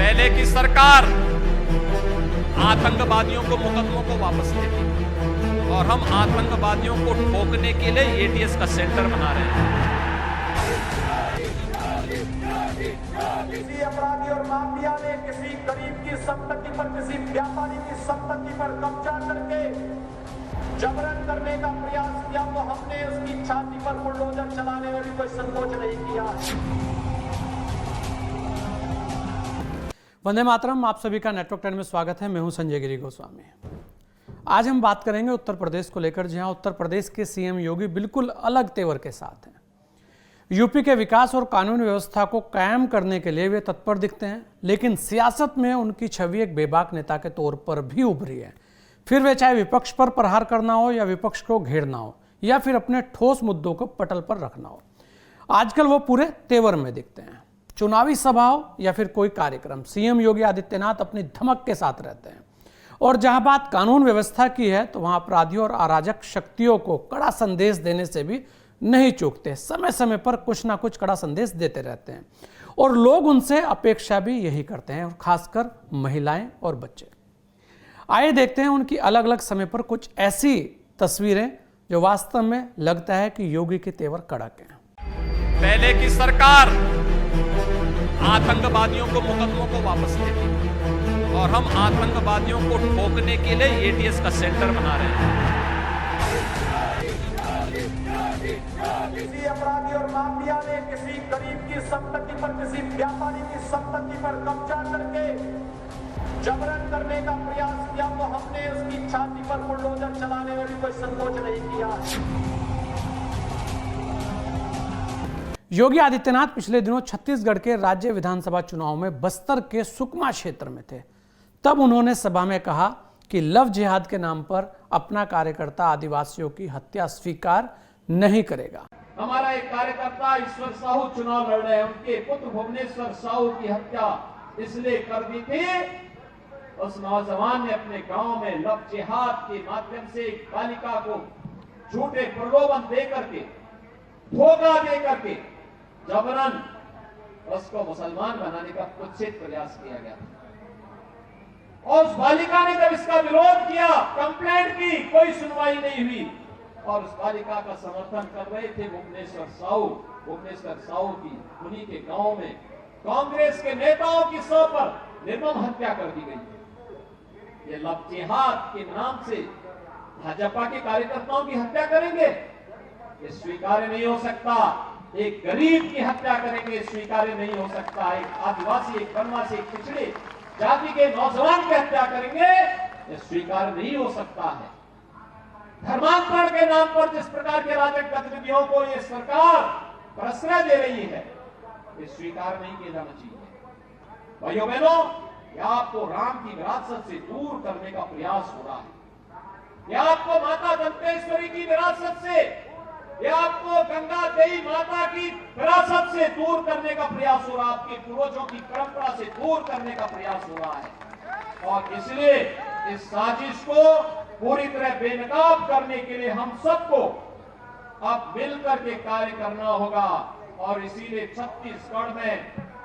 पहले की सरकार आतंकवादियों को मुकदमों को वापस लेती और हम आतंकवादियों को ठोकने के लिए एटीएस का सेंटर बना रहे हैं। किसी अपराधी और माफिया ने किसी गरीब की संपत्ति पर, किसी व्यापारी की संपत्ति पर कब्जा करके जबरन करने का प्रयास किया तो हमने उसकी छाती पर बुलडोजर चलाने में भी कोई संकोच नहीं किया। वंदे मातरम, आप सभी का नेटवर्क 10 में स्वागत है। मैं हूं संजय गिरी गोस्वामी। आज हम बात करेंगे उत्तर प्रदेश को लेकर, जहां उत्तर प्रदेश के सीएम योगी बिल्कुल अलग तेवर के साथ हैं। यूपी के विकास और कानून व्यवस्था को कायम करने के लिए वे तत्पर दिखते हैं, लेकिन सियासत में उनकी छवि एक बेबाक नेता के तौर पर भी उभरी है। फिर वे चाहे विपक्ष पर प्रहार करना हो या विपक्ष को घेरना हो या फिर अपने ठोस मुद्दों को पटल पर रखना हो, आजकल वो पूरे तेवर में दिखते हैं। चुनावी सभा हो या फिर कोई कार्यक्रम, सीएम योगी आदित्यनाथ अपनी धमक के साथ रहते हैं। और जहां बात कानून व्यवस्था की है तो वहां अपराधियों और अराजक शक्तियों को कड़ा संदेश देने से भी नहीं चूकते। समय समय पर कुछ ना कुछ कड़ा संदेश देते रहते हैं और लोग उनसे अपेक्षा भी यही करते हैं, और खासकर महिलाएं और बच्चे। आइए देखते हैं उनकी अलग अलग समय पर कुछ ऐसी तस्वीरें जो वास्तव में लगता है कि योगी के तेवर कड़क हैं। पहले की सरकार आतंकवादियों को मुकदमों को वापस लेती और हम आतंकवादियों को ठोकने के लिए एटीएस का सेंटर बना रहे हैं। किसी अपराधी और माफिया ने किसी गरीब की संपत्ति पर, किसी व्यापारी की संपत्ति पर कब्जा करके जबरन करने का प्रयास किया तो हमने उसकी छाती पर बुलडोजर चलाने में भी कोई संकोच नहीं किया। योगी आदित्यनाथ पिछले दिनों छत्तीसगढ़ के राज्य विधानसभा चुनाव में बस्तर के सुकमा क्षेत्र में थे। तब उन्होंने सभा में कहा कि लव जिहाद के नाम पर अपना कार्यकर्ता आदिवासियों की हत्या स्वीकार नहीं करेगा। हमारा एक कार्यकर्ता ईश्वर साहू चुनाव लड़ रहे हैं, उनके पुत्र भुवनेश्वर साहू की हत्या इसलिए कर दी थी, उस नौजवान ने अपने गांव में लव जिहाद के माध्यम से एक बालिका को झूठे प्रलोभन दे करके, धोखा दे करके जबरन उसको मुसलमान बनाने का कुत्सित प्रयास किया गया। और उस बालिका ने जब इसका विरोध किया, कंप्लेंट की, कोई सुनवाई नहीं हुई और उस बालिका का समर्थन कर रहे थे भुवनेश्वर साहू की उन्हीं के गांव में कांग्रेस के नेताओं की सौ पर निर्मम हत्या कर दी गई। ये लव जिहाद के नाम से भाजपा के कार्यकर्ताओं की हत्या करेंगे, ये स्वीकार्य नहीं हो सकता। एक गरीब की हत्या करेंगे, स्वीकार्य नहीं हो सकता। एक आदिवासी, एक वनवासी, एक पिछड़े जाति के नौजवान की हत्या करेंगे, ये स्वीकार्य नहीं हो सकता है। धर्मांतरण के नाम पर जिस प्रकार के राजक गतिविधियों को ये सरकार प्रश्रय दे रही है, ये स्वीकार नहीं किया जाना चाहिए। भाइयों बहनों, यह आपको राम की विरासत से दूर करने का प्रयास हो रहा है। यह आपको माता दंतेश्वरी की विरासत से, यह आपको गंगा देवी माता की विरासत से दूर करने का प्रयास हो रहा है, आपके पूर्वजों की परंपरा से दूर करने का प्रयास हो रहा है। और इसलिए इस साजिश को पूरी तरह बेनकाब करने के लिए हम सबको अब मिलकर के कार्य करना होगा। और इसीलिए छत्तीसगढ़ में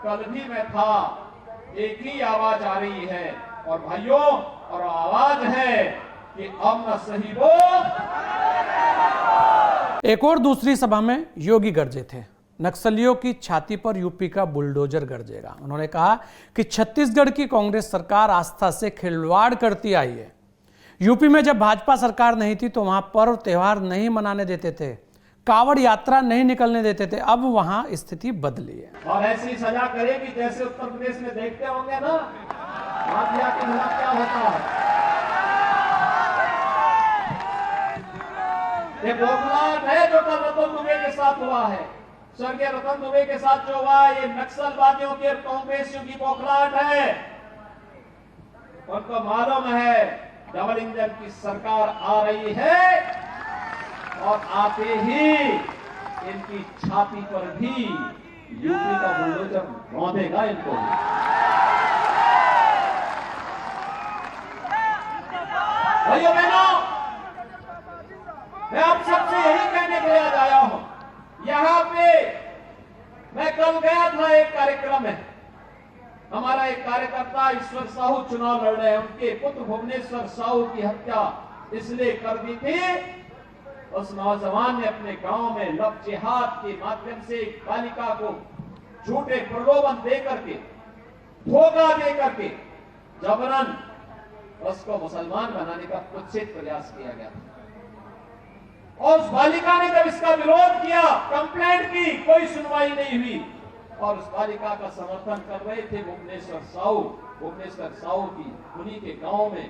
कल भी मैं था, एक ही आवाज आ रही है और भाइयों, और आवाज है कि अब न सही बोल। एक और दूसरी सभा में योगी गरजे थे। नक्सलियों की छाती पर यूपी का बुलडोजर गरजेगा। उन्होंने कहा कि छत्तीसगढ़ की कांग्रेस सरकार आस्था से खिलवाड़ करती आई है। यूपी में जब भाजपा सरकार नहीं थी तो वहां पर्व त्योहार नहीं मनाने देते थे, कावड़ यात्रा नहीं निकलने देते थे। अब वहां स्थिति बदली है। और ऐसी सजा करेगी जैसे उत्तर प्रदेश में देखते होंगे ना, माफिया के खिलाफ क्या होता है। ये बौखलाहट है जो कल रतन दुबे के साथ हुआ है, स्वर्गीय रतन दुबे के साथ जो हुआ है, ये नक्सलवादियों के और कांग्रेसियों की बौखलाहट है। उनको मालूम है डबल इंजन की सरकार आ रही है और आते ही इनकी छाती पर भी यूपी का बुलडोजर रौंदेगा इनको। भाइयों बहनों, मैं आप सबसे यही कहने के लिए आज आया हूं। यहाँ पे मैं कल गया था एक कार्यक्रम में, हमारा का एक कार्यकर्ता ईश्वर साहू चुनाव लड़ रहे हैं, उनके पुत्र भुवनेश्वर साहू की हत्या इसलिए कर दी थी, उस नौजवान ने अपने गांव में लव जिहाद के माध्यम से एक बालिका को झूठे प्रलोभन दे करके, धोखा दे करके जबरन उसको मुसलमान बनाने का कुत्सित प्रयास किया गया। और उस बालिका ने जब इसका विरोध किया, कंप्लेंट की, कोई सुनवाई नहीं हुई और उस बालिका का समर्थन कर रहे थे भुवनेश्वर साहू की उन्हीं के गांव में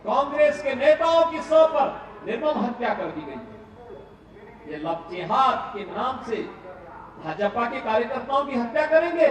कांग्रेस के नेताओं की सौ पर निर्मम हत्या कर दी गई। ये लव जिहाद के नाम से भाजपा के कार्यकर्ताओं की हत्या करेंगे,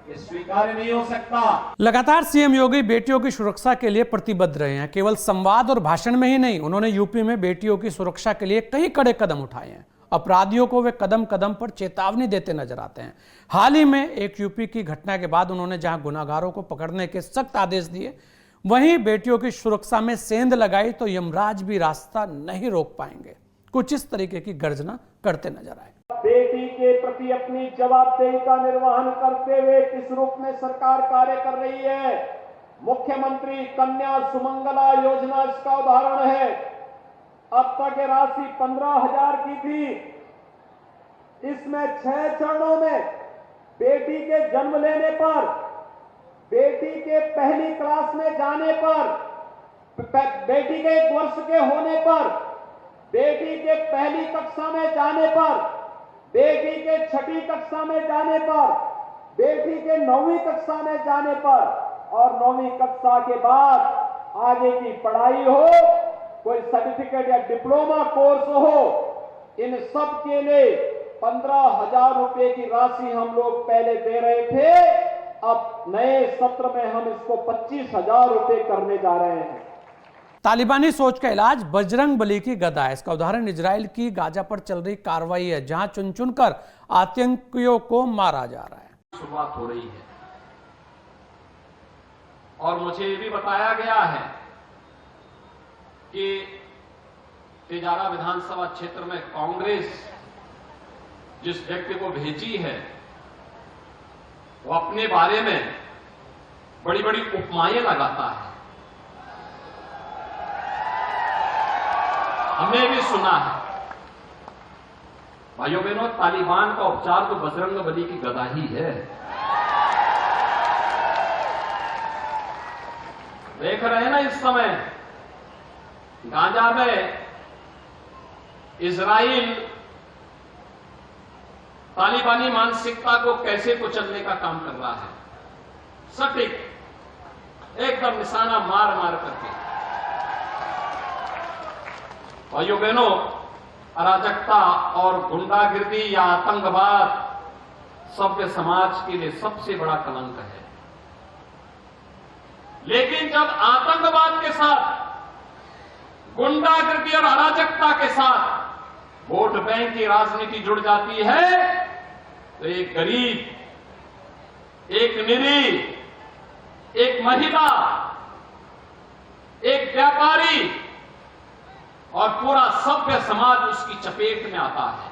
ये स्वीकार्य नहीं हो सकता। लगातार सीएम योगी बेटियों की सुरक्षा के लिए प्रतिबद्ध रहे हैं। केवल संवाद और भाषण में ही नहीं, उन्होंने यूपी में बेटियों की सुरक्षा के लिए कई कड़े कदम उठाए हैं। अपराधियों को वे कदम कदम पर चेतावनी देते नजर आते हैं। हाल ही में एक यूपी की घटना के बाद उन्होंने जहां गुनाहगारों को पकड़ने के सख्त आदेश दिए, वहीं बेटियों की सुरक्षा में सेंध लगाई तो यमराज भी रास्ता नहीं रोक पाएंगे। कुछ इस तरीके की गर्जना करते नजर आए। बेटी के प्रति अपनी जवाबदेही का निर्वहन करते हुए किस रूप में सरकार कार्य कर रही है। मुख्यमंत्री कन्या सुमंगला योजना इसका उदाहरण है। अब तक ये राशि 15,000 की थी, इसमें 6 चरणों में बेटी के जन्म लेने पर, बेटी के पहली क्लास में जाने पर, बेटी के 1 वर्ष के होने पर, बेटी के पहली कक्षा में जाने पर, बेटी के 6ठी कक्षा में जाने पर, बेटी के 9वीं कक्षा में जाने पर और 9वीं कक्षा के बाद आगे की पढ़ाई हो, कोई सर्टिफिकेट या डिप्लोमा कोर्स हो, इन सब के लिए 15,000 रुपए की राशि हम लोग पहले दे रहे थे। अब नए सत्र में हम इसको 25,000 रुपए करने जा रहे हैं। तालिबानी सोच का इलाज बजरंग बली की गदा है। इसका उदाहरण इजराइल की गाजा पर चल रही कार्रवाई है, जहां चुन चुनकर आतंकियों को मारा जा रहा है। शुरुआत हो रही है और मुझे ये भी बताया गया है कि तिजारा विधानसभा क्षेत्र में कांग्रेस जिस व्यक्ति को भेजी है, वो अपने बारे में बड़ी बड़ी उपमाएं लगाता है। हमने भी सुना है। भाइयों बहनों, तालिबान का उपचार तो बजरंग बली की गदा ही है। देख रहे हैं ना इस समय गाजा में इजराइल तालिबानी मानसिकता को कैसे कुचलने का काम कर रहा है। सटीक एकदम निशाना मार मार करके। भाइयों बहनों, अराजकता और गुंडागिर्दी या आतंकवाद सभ्य समाज के लिए सबसे बड़ा कलंक है। लेकिन जब आतंकवाद के साथ, गुंडागिर्दी और अराजकता के साथ वोट बैंक की राजनीति जुड़ जाती है, तो एक गरीब, एक निरीह, एक महिला, एक व्यापारी और पूरा सभ्य समाज उसकी चपेट में आता है।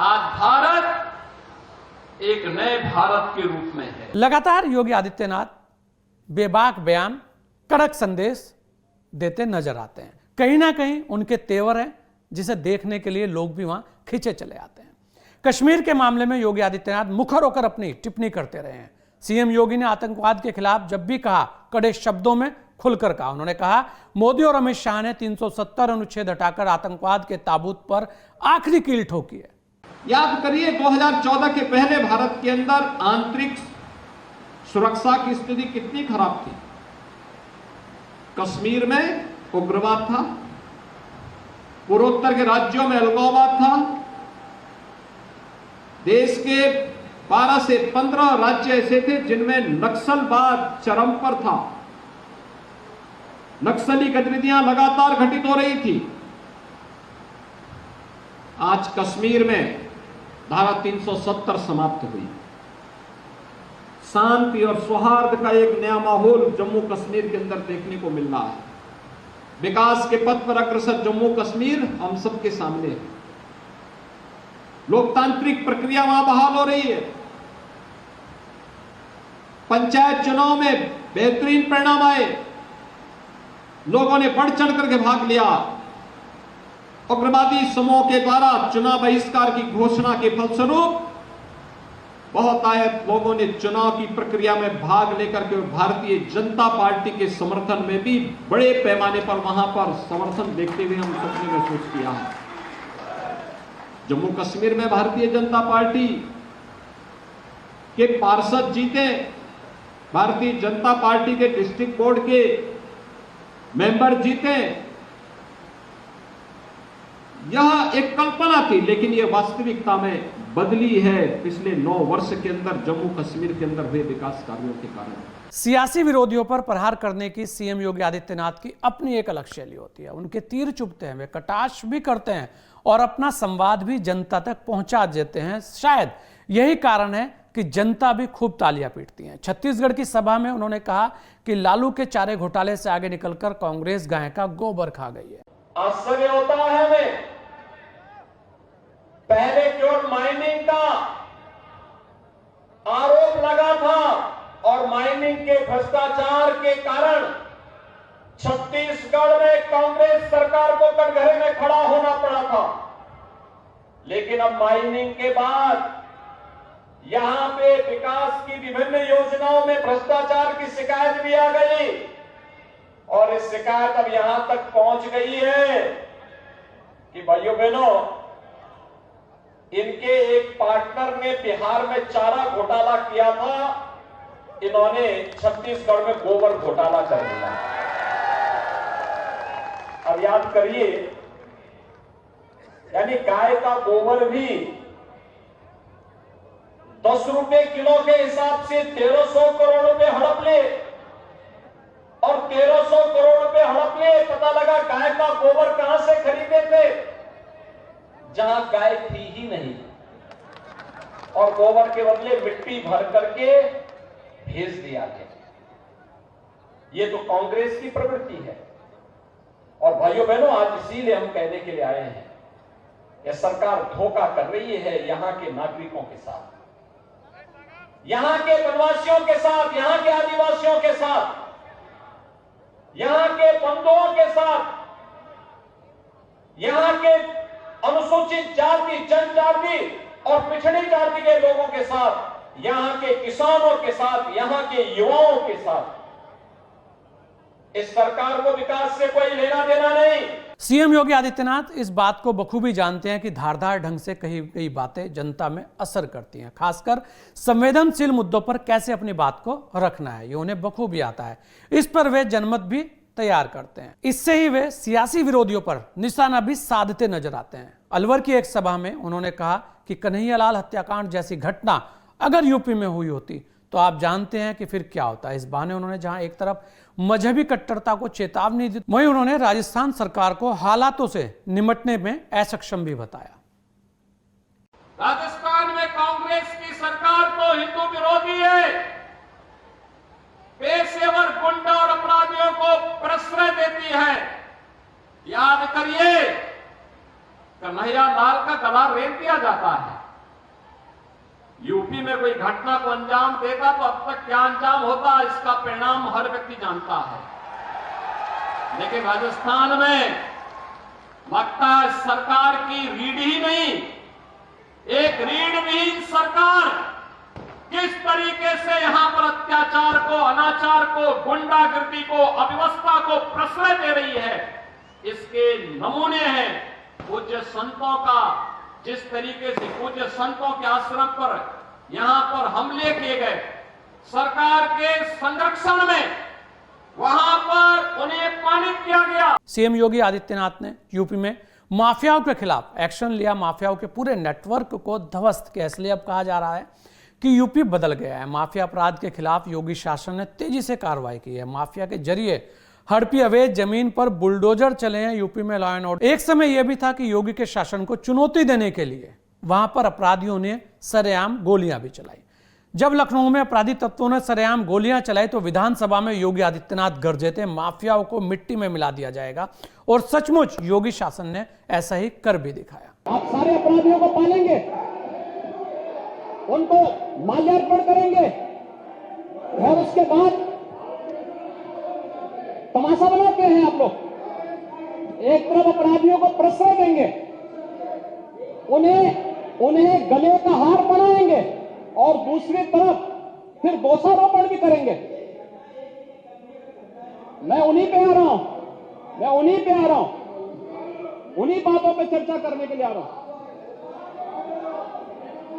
आज भारत एक नए भारत के रूप में है। लगातार योगी आदित्यनाथ बेबाक बयान, कड़क संदेश देते नजर आते हैं। कहीं ना कहीं उनके तेवर हैं, जिसे देखने के लिए लोग भी वहां खिंचे चले आते हैं। कश्मीर के मामले में योगी आदित्यनाथ मुखर होकर अपनी टिप्पणी करते रहे हैं। सीएम योगी ने आतंकवाद के खिलाफ जब भी कहा, कड़े शब्दों में खुलकर कहा। उन्होंने कहा, मोदी और अमित शाह ने 370 अनुच्छेद हटाकर आतंकवाद के ताबूत पर आखिरी कील ठोकी है। याद करिए 2014 के पहले भारत के अंदर आंतरिक सुरक्षा की स्थिति कितनी खराब थी। कश्मीर में उग्रवाद था, पूर्वोत्तर के राज्यों में अलगाववाद था, देश के 12 से 15 राज्य ऐसे थे जिनमें नक्सलवाद चरम पर था। नक्सली गतिविधियां लगातार घटित हो रही थी। आज कश्मीर में धारा 370 समाप्त हुई। शांति और सौहार्द का एक नया माहौल जम्मू कश्मीर के अंदर देखने को मिल रहा है। विकास के पथ पर अग्रसर जम्मू कश्मीर हम सबके सामने है। लोकतांत्रिक प्रक्रिया वहां बहाल हो रही है। पंचायत चुनाव में बेहतरीन परिणाम आए, लोगों ने बढ़ चढ़ करके भाग लिया। उग्रवादी समूह के द्वारा चुनाव बहिष्कार की घोषणा के फलस्वरूप बहुत आयत लोगों ने चुनाव की प्रक्रिया में भाग लेकर के भारतीय जनता पार्टी के समर्थन में भी बड़े पैमाने पर वहां पर समर्थन देखते हुए हम सबने महसूस किया है। जम्मू कश्मीर में भारतीय जनता पार्टी के पार्षद जीते, भारतीय जनता पार्टी के डिस्ट्रिक्ट बोर्ड के मेंबर जीते। यह एक कल्पना थी, लेकिन यह वास्तविकता में बदली है पिछले 9 वर्ष के अंदर जम्मू कश्मीर के अंदर हुए विकास कार्यों के कारण। सियासी विरोधियों पर प्रहार करने की सीएम योगी आदित्यनाथ की अपनी एक अलग शैली होती है। उनके तीर चुभते हैं, वे कटाक्ष भी करते हैं और अपना संवाद भी जनता तक पहुंचा देते हैं। शायद यही कारण है कि जनता भी खूब तालियां पीटती है। छत्तीसगढ़ की सभा में उन्होंने कहा कि लालू के चारे घोटाले से आगे निकलकर कांग्रेस गाय का गोबर खा गई है। आश्चर्य होता है हमें, पहले केवल माइनिंग का आरोप लगा था और माइनिंग के भ्रष्टाचार के कारण छत्तीसगढ़ में कांग्रेस सरकार को कटघरे में खड़ा होना पड़ा था। लेकिन अब माइनिंग के बाद यहां पे विकास की विभिन्न योजनाओं में भ्रष्टाचार की शिकायत भी आ गई और इस शिकायत अब यहां तक पहुंच गई है कि भाइयों बहनों, इनके एक पार्टनर ने बिहार में चारा घोटाला किया था, इन्होंने छत्तीसगढ़ में गोबर घोटाला कर दिया। अब याद करिए, यानी गाय का गोबर भी 10 रुपए किलो के हिसाब से 1300 करोड़ रुपए हड़प ले और 1300 करोड़ रुपए हड़प ले। पता लगा गाय का गोबर कहां से खरीदे थे, जहां गाय थी ही नहीं, और गोबर के बदले मिट्टी भर करके भेज दिया गया। ये तो कांग्रेस की प्रवृत्ति है। और भाइयों बहनों, आज इसीलिए हम कहने के लिए आए हैं, यह सरकार धोखा कर रही है यहां के नागरिकों के साथ, यहां के वनवासियों के साथ, यहां के आदिवासियों के साथ, यहां के बंधुओं के साथ, यहां के अनुसूचित जाति, जनजाति और पिछड़ी जाति के लोगों के साथ, यहां के किसानों के साथ, यहां के युवाओं के साथ। इस सरकार को विकास से कोई लेना देना नहीं। सीएम योगी आदित्यनाथ इस बात को बखूबी जानते हैं कि धारदार ढंग से कही गई बातें जनता में असर करती हैं। खासकर संवेदनशील मुद्दों पर कैसे अपनी बात को रखना है, ये उन्हें बखूबी आता है। इस पर वे जनमत भी तैयार करते हैं। इससे ही वे सियासी विरोधियों पर निशाना भी साधते नजर आते हैं। अलवर की एक सभा में उन्होंने कहा कि कन्हैयालाल हत्याकांड जैसी घटना अगर यूपी में हुई होती तो आप जानते हैं कि फिर क्या होता। इस बहाने उन्होंने जहां एक तरफ मजहबी कट्टरता को चेतावनी दी, वहीं उन्होंने राजस्थान सरकार को हालातों से निपटने में असक्षम भी बताया। राजस्थान में कांग्रेस की सरकार तो हिंदू विरोधी है, पेशेवर गुंडा और अपराधियों को प्रश्रय देती है। याद करिए, कन्हैयालाल का गला रेत दिया जाता है। यूपी में कोई घटना को अंजाम देगा तो अब तक क्या अंजाम होता, इसका परिणाम हर व्यक्ति जानता है। लेकिन राजस्थान में लगता है सरकार की रीढ़ ही नहीं, एक रीढ़विहीन सरकार किस तरीके से यहां पर अत्याचार को, अनाचार को, गुंडागर्दी को, अव्यवस्था को प्रश्रय दे रही है, इसके नमूने हैं पूज्य संतों का। जिस तरीके से पूज्य संतों के आश्रम पर यहां पर हमले किए गए, सरकार के संरक्षण में वहां पर उन्हें अपमानित किया गया। सीएम योगी आदित्यनाथ ने यूपी में माफियाओं के खिलाफ एक्शन लिया, माफियाओं के पूरे नेटवर्क को ध्वस्त किया। इसलिए अब कहा जा रहा है कि यूपी बदल गया है। माफिया अपराध के खिलाफ योगी शासन ने तेजी से कार्रवाई की है। माफिया के जरिए हड़पी अवैध जमीन पर बुलडोजर चले हैं यूपी में लॉ एंड ऑर्डर। एक समय यह भी था कि योगी के शासन को चुनौती देने के लिए वहां पर अपराधियों ने सरेआम गोलियां भी चलाई। जब लखनऊ में अपराधी तत्वों ने सरेआम गोलियां चलाई तो विधानसभा में योगी आदित्यनाथ गरजे थे, माफियाओं को मिट्टी में मिला दिया जाएगा। और सचमुच योगी शासन ने ऐसा ही कर भी दिखाया। आप सारे अपराधियों को पालेंगे, उनको माल्यार्पण करेंगे, और उसके बाद तमाशा बनाते हैं आप लोग। एक तरफ अपराधियों को प्रश्रय देंगे, उन्हें गले का हार बनाएंगे और दूसरी तरफ फिर दोषारोपण भी करेंगे। मैं उन्हीं पे आ रहा हूं, उन्हीं बातों पे चर्चा करने के लिए आ रहा हूं।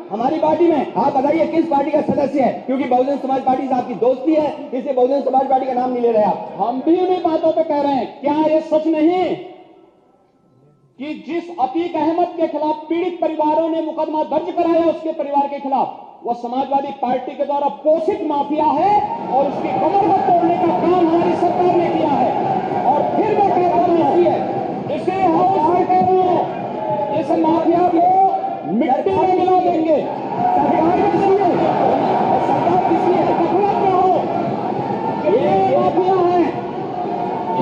हमारी पार्टी में आप बताइए किस पार्टी का सदस्य है, क्योंकि बहुजन समाज पार्टी से आपकी दोस्ती है, इसलिए बहुजन समाज पार्टी का नाम नहीं ले रहे आप। हम भी उन्हीं बातों पे कह रहे हैं। क्या ये सच नहीं कि जिस अतीक अहमद के खिलाफ पीड़ित परिवारों ने मुकदमा दर्ज कराया उसके परिवार के खिलाफ, वो समाजवादी पार्टी के द्वारा पोषित माफिया है और उसकी कमर को तोड़ने का काम हमारी सरकार ने किया है। और फिर मैं कह रहा हूं, इसे हाउस में कह रहा हूं, इस माफिया को मिट्टी में मिला देंगे। सरकार किसी है गफलत में हो, ये माफिया है,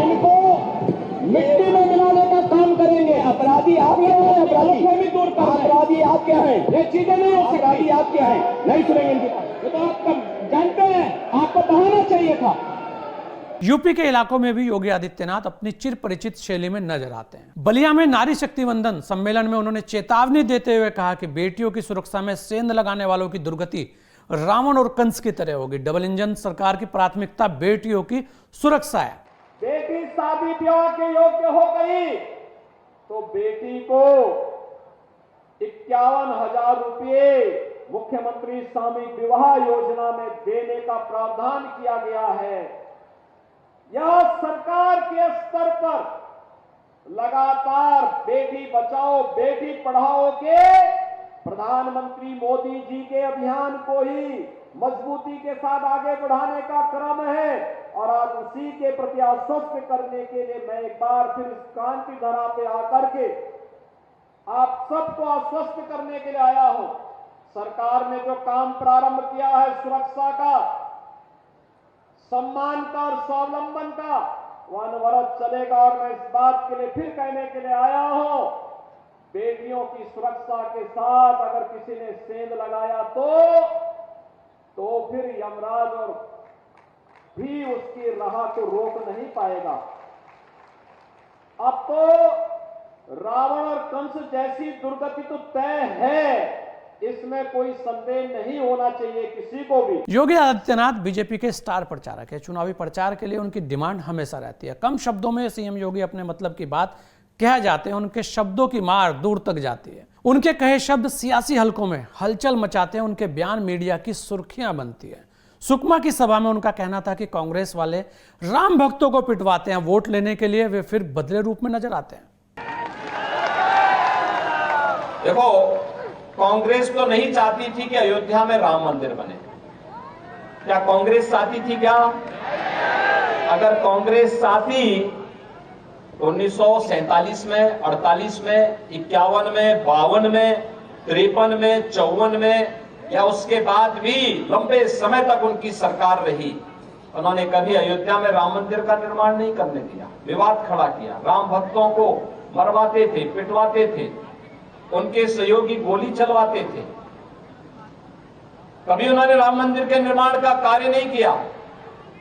इनको मिट्टी में मिलाने का काम करेंगे। अपराधी आप क्या है? अपराधी दूर कर, अपराधी आप क्या है? ये चीजें नहीं हो सकती। अपराधी आप क्या है? नहीं सुनेंगे इनकी बात। ये तो आप जानते हैं, आपको बहाना चाहिए था। यूपी के इलाकों में भी योगी आदित्यनाथ अपनी चिर परिचित शैली में नजर आते हैं। बलिया में नारी शक्ति वंदन सम्मेलन में उन्होंने चेतावनी देते हुए कहा कि बेटियों की सुरक्षा में सेंध लगाने वालों की दुर्गति रावण और कंस की तरह होगी। डबल इंजन सरकार की प्राथमिकता बेटियों की सुरक्षा है। बेटी शादी ब्याह के योग्य हो गई तो बेटी को 51,000 रुपये मुख्यमंत्री सामूहिक विवाह योजना में देने का प्रावधान किया गया है। यह सरकार के स्तर पर लगातार बेटी बचाओ बेटी पढ़ाओ के प्रधानमंत्री मोदी जी के अभियान को ही मजबूती के साथ आगे बढ़ाने का क्रम है। और आज उसी के प्रति आश्वस्त करने के लिए मैं एक बार फिर इस क्रांति धरा पे आकर के आप सबको आश्वस्त करने के लिए आया हूं। सरकार ने जो काम प्रारंभ किया है सुरक्षा का, सम्मान का और स्वावलंबन का, वह अनवरत चलेगा। और मैं इस बात के लिए फिर कहने के लिए आया हूं, बेटियों की सुरक्षा के साथ अगर किसी ने सेंध लगाया तो फिर यमराज और भी उसकी राह को रोक नहीं पाएगा। अब तो रावण और कंस जैसी दुर्गति तो तय है, इसमें कोई संदेह नहीं होना चाहिए किसी को भी। योगी आदित्यनाथ बीजेपी के स्टार प्रचारक है। चुनावी प्रचार के लिए उनकी डिमांड हमेशा रहती है। कम शब्दों में सीएम योगी अपने मतलब की बात कह जाते हैं, उनके शब्दों की मार दूर तक जाती है। उनके कहे शब्द सियासी हलकों में हलचल मचाते हैं, उनके बयान मीडिया की सुर्खियां बनती है। सुकमा की सभा में उनका कहना था कि कांग्रेस वाले राम भक्तों को पिटवाते हैं, वोट लेने के लिए वे फिर बदले रूप में नजर आते हैं। देखो, कांग्रेस तो नहीं चाहती थी कि अयोध्या में राम मंदिर बने। क्या कांग्रेस चाहती थी? क्या अगर कांग्रेस चाहती तो 1947 में, 48 में, 51 में, 52 में, 53 में, 54 में या उसके बाद भी लंबे समय तक उनकी सरकार रही, उन्होंने कभी अयोध्या में राम मंदिर का निर्माण नहीं करने दिया। विवाद खड़ा किया, राम भक्तों को मरवाते थे, पिटवाते थे, उनके सहयोगी गोली चलवाते थे। कभी उन्होंने राम मंदिर के निर्माण का कार्य नहीं किया,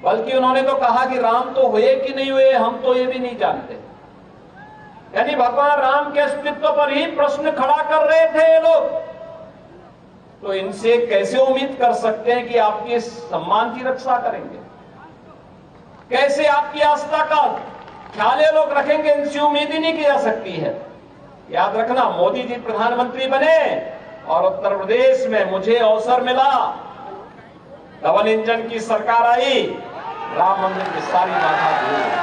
बल्कि उन्होंने तो कहा कि राम तो हुए कि नहीं हुए हम तो ये भी नहीं जानते। यानी भगवान राम के अस्तित्व पर ही प्रश्न खड़ा कर रहे थे ये लोग। तो इनसे कैसे उम्मीद कर सकते हैं कि आपके सम्मान की रक्षा करेंगे? कैसे आपकी आस्था का ख्याल ये लोग रखेंगे? इनसे उम्मीद ही नहीं की जा सकती है। याद रखना, मोदी जी प्रधानमंत्री बने और उत्तर प्रदेश में मुझे अवसर मिला, डबल इंजन की सरकार आई, राम मंदिर की सारी बाधा दूर।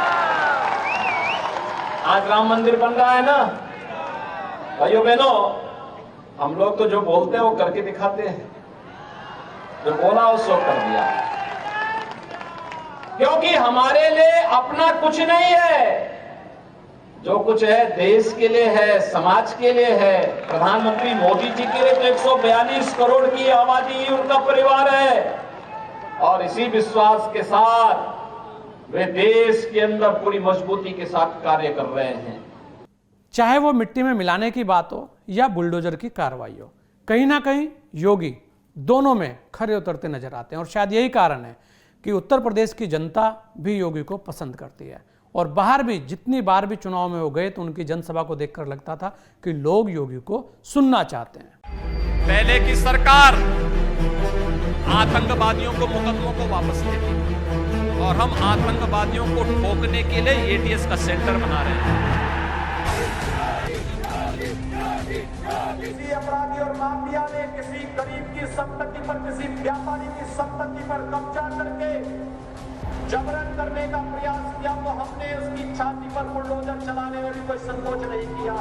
आज राम मंदिर बन रहा है ना भाइयों बहनों, हम लोग तो जो बोलते हैं वो करके दिखाते हैं, जो बोला उसको कर दिया। क्योंकि हमारे लिए अपना कुछ नहीं है, जो कुछ है देश के लिए है, समाज के लिए है। प्रधानमंत्री मोदी जी के लिए तो 142 करोड़ की आबादी उनका परिवार है और इसी विश्वास के साथ वे देश के अंदर पूरी मजबूती के साथ कार्य कर रहे हैं। चाहे वो मिट्टी में मिलाने की बात हो या बुलडोजर की कार्रवाई हो, कहीं ना कहीं योगी दोनों में खरे उतरते नजर आते हैं। और शायद यही कारण है कि उत्तर प्रदेश की जनता भी योगी को पसंद करती है और बाहर भी जितनी बार भी चुनाव में वो गए तो उनकी जनसभा को देखकर लगता था कि लोग योगी को सुनना चाहते हैं। पहले की सरकार आतंकवादियों को मुकदमों को वापस लेती थी और हम आतंकवादियों को ठोकने के लिए एटीएस का सेंटर बना रहे हैं। किसी अपराधी और माफिया ने किसी गरीब की संपत्ति पर, किसी व्यापारी की संपत्ति पर कब्जा करके जबरन करने का प्रयास किया तो हमने उसकी छाती पर बुलडोजर चलाने में भी कोई संकोच नहीं किया।